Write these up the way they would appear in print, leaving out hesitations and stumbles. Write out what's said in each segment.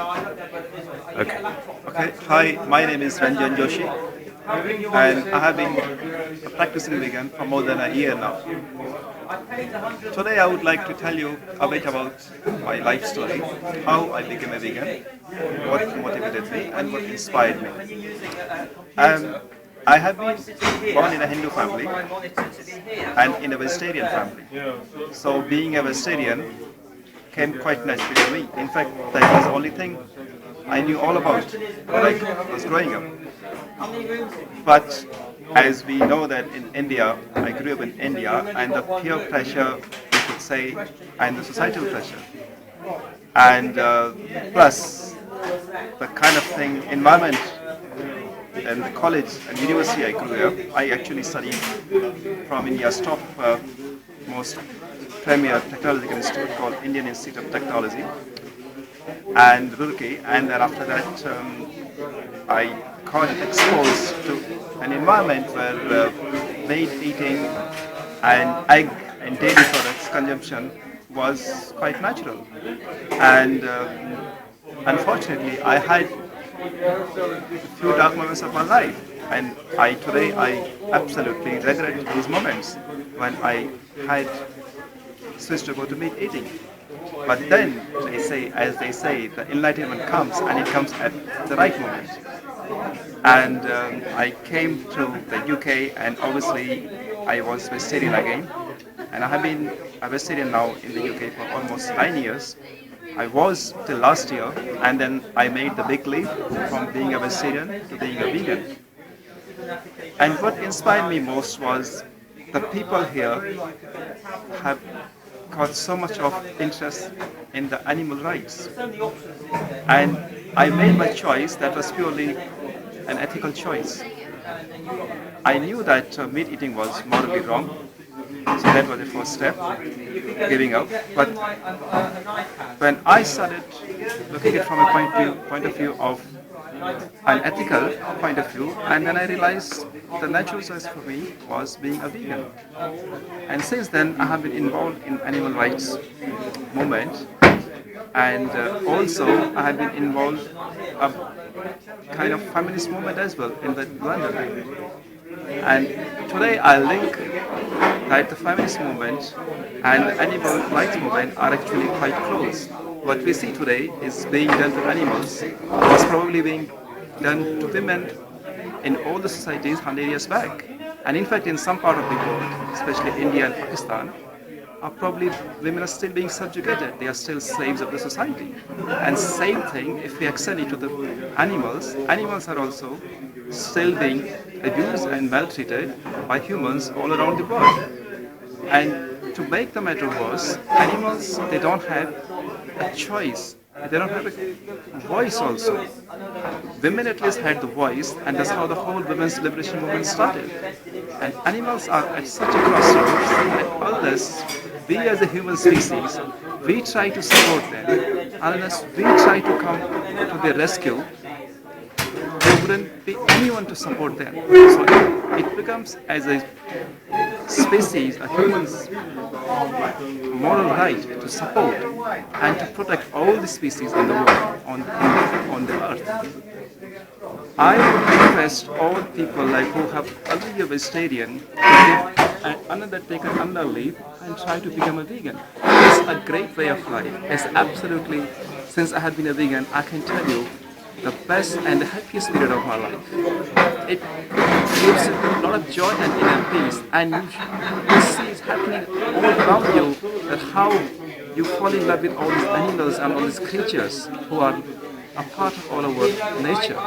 Okay. Okay. Hi, my name is Ranjan Joshi, and I have been practicing vegan for more than a year now. Today, I would like to tell you a bit about my life story, how I became a vegan, what motivated me, and what inspired me. Um, I have been born in a Hindu family and in a vegetarian family. So, being a vegetarian came quite naturally to me. In fact, that was the only thing I knew all about when I was growing up. But as we know that in India, I grew up in India, and the peer pressure, you could say, and the societal pressure, and plus the kind of thing, environment, and the college and university I grew up, I actually studied from India's top most premier technological institute called Indian Institute of Technology and Roorkee, and then after that I got exposed to an environment where meat eating and egg and dairy products consumption was quite natural. And unfortunately, I had few dark moments of my life, and I absolutely regret those moments when I had switched to go to meat eating. But then as they say, the enlightenment comes, and it comes at the right moment. And I came to the UK, and obviously I was vegetarian again, and I have been a vegetarian now in the UK for almost 9 years. I was till last year, and then I made the big leap from being a vegetarian to being a vegan. And what inspired me most was the people here have got so much of interest in the animal rights. And I made my choice that was purely an ethical choice. I knew that meat eating was morally wrong, so that was the first step, giving up. But when I started looking at it from a point of view of an ethical point of view, and then I realized the natural choice for me was being a vegan. And since then, I have been involved in animal rights movement, and also I have been involved a kind of feminist movement as well in the London. And today I link that the feminist movement and the animal rights movement are actually quite close. What we see today is being done to animals was probably being done to women in all the societies 100 years back. And in fact, in some part of the world, especially India and Pakistan, are probably women are still being subjugated. They are still slaves of the society. And same thing, if we extend it to the animals, animals are also still being abused and maltreated by humans all around the world. And to make the matter worse, animals, they don't have a choice. They don't have a voice also. Women at least had the voice, and that's how the whole women's liberation movement started. And animals are at such a crossroads that unless we as a human species, we try to support them, unless we try to come to their rescue, there wouldn't be anyone to support them. So it becomes as a species, a human's moral right to support and to protect all the species in the world, on the earth. I would request all people like who have already a vegetarian to take another leap and try to become a vegan. It's a great way of life. It's absolutely, since I have been a vegan, I can tell you the best and the happiest period of my life. It gives a lot of joy and inner peace, and you see it happening all around you, that how you fall in love with all these animals and all these creatures who are a part of all our nature.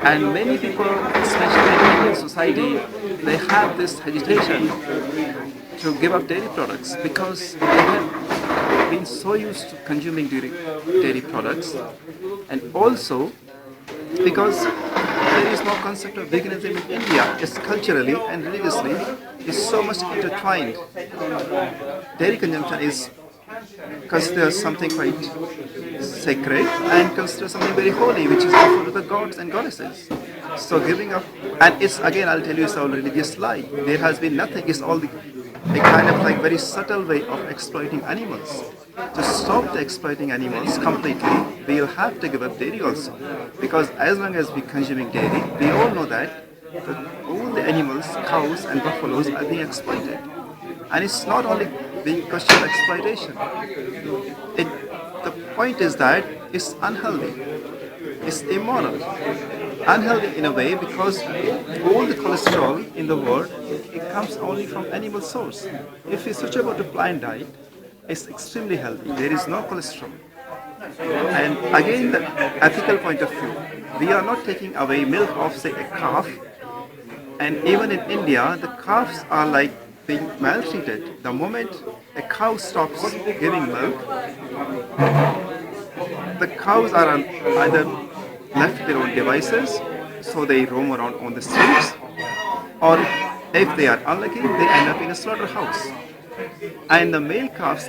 And many people, especially in Indian society, they have this hesitation to give up dairy products because they have been so used to consuming dairy products, and also because there is no concept of veganism in India. It's culturally and religiously is so much intertwined. Dairy consumption is considered something quite sacred and considered something very holy, which is offered to the gods and goddesses. So giving up, and it's again, I'll tell you, it's all religious lie. There has been nothing. It's all a kind of like very subtle way of exploiting animals. to stop the exploiting animals completely, we'll have to give up dairy also. Because as long as we're consuming dairy, we all know that all the animals, cows and buffaloes are being exploited. And it's not only being question of exploitation. The point is that it's unhealthy. It's immoral. Unhealthy in a way because all the cholesterol in the world, it comes only from animal source. If we switch over to plant diet, it's extremely healthy. There is no cholesterol. And again, the ethical point of view, we are not taking away milk of, say, a calf. And even in India, the calves are like being maltreated. The moment a cow stops giving milk, the cows are either left to their own devices, so they roam around on the streets, or if they are unlucky, they end up in a slaughterhouse. And the male calf's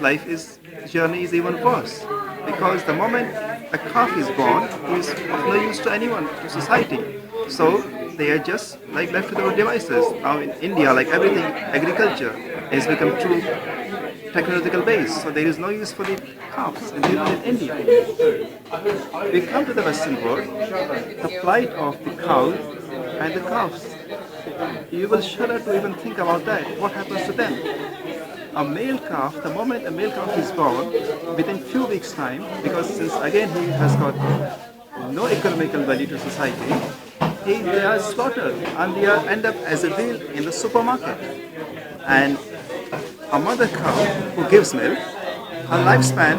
journey is even worse, because the moment a calf is born, he is of no use to anyone, to society. So they are just like left to their own devices. Now in India, like everything, agriculture has become too technological based, so there is no use for the calves, and even in India. We come to the Western world, the plight of the cow and the calves. You will shudder to even think about that. What happens to them? A male calf, the moment a male calf is born, within few weeks' time, because since again he has got no economical value to society, they are slaughtered and they end up as a wheel in the supermarket. And a mother cow who gives milk, her lifespan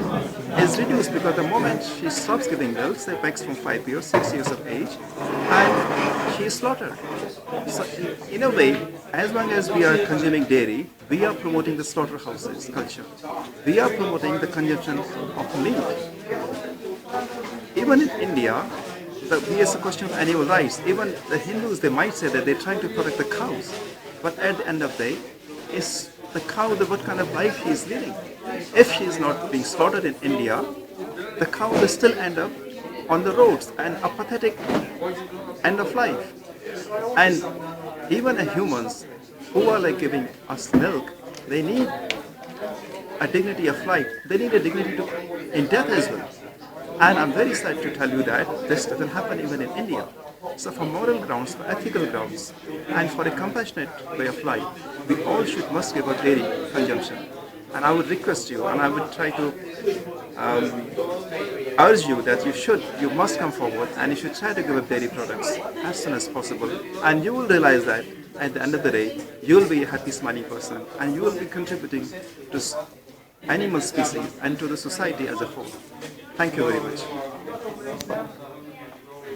is reduced because the moment she stops giving milk, say max from 5 years, 6 years of age, and she is slaughtered. So in a way, as long as we are consuming dairy, we are promoting the slaughterhouses culture. We are promoting the consumption of meat. Even in India, it's a question of animal rights. Even the Hindus, they might say that they're trying to protect the cows, but at the end of the day, it's the cow, what kind of life she is leading. If she is not being slaughtered in India, the cow will still end up on the roads and a pathetic end of life. And even the humans who are like giving us milk, they need a dignity of life. They need a dignity in death as well. And I'm very sad to tell you that this doesn't happen even in India. So for moral grounds, for ethical grounds, and for a compassionate way of life, we all must give up dairy consumption. And I would request you, and I would try to urge you that you must come forward and you should try to give up dairy products as soon as possible. And you will realize that at the end of the day, you will be a happy, smiling person, and you will be contributing to animal species and to the society as a whole. Thank you very much.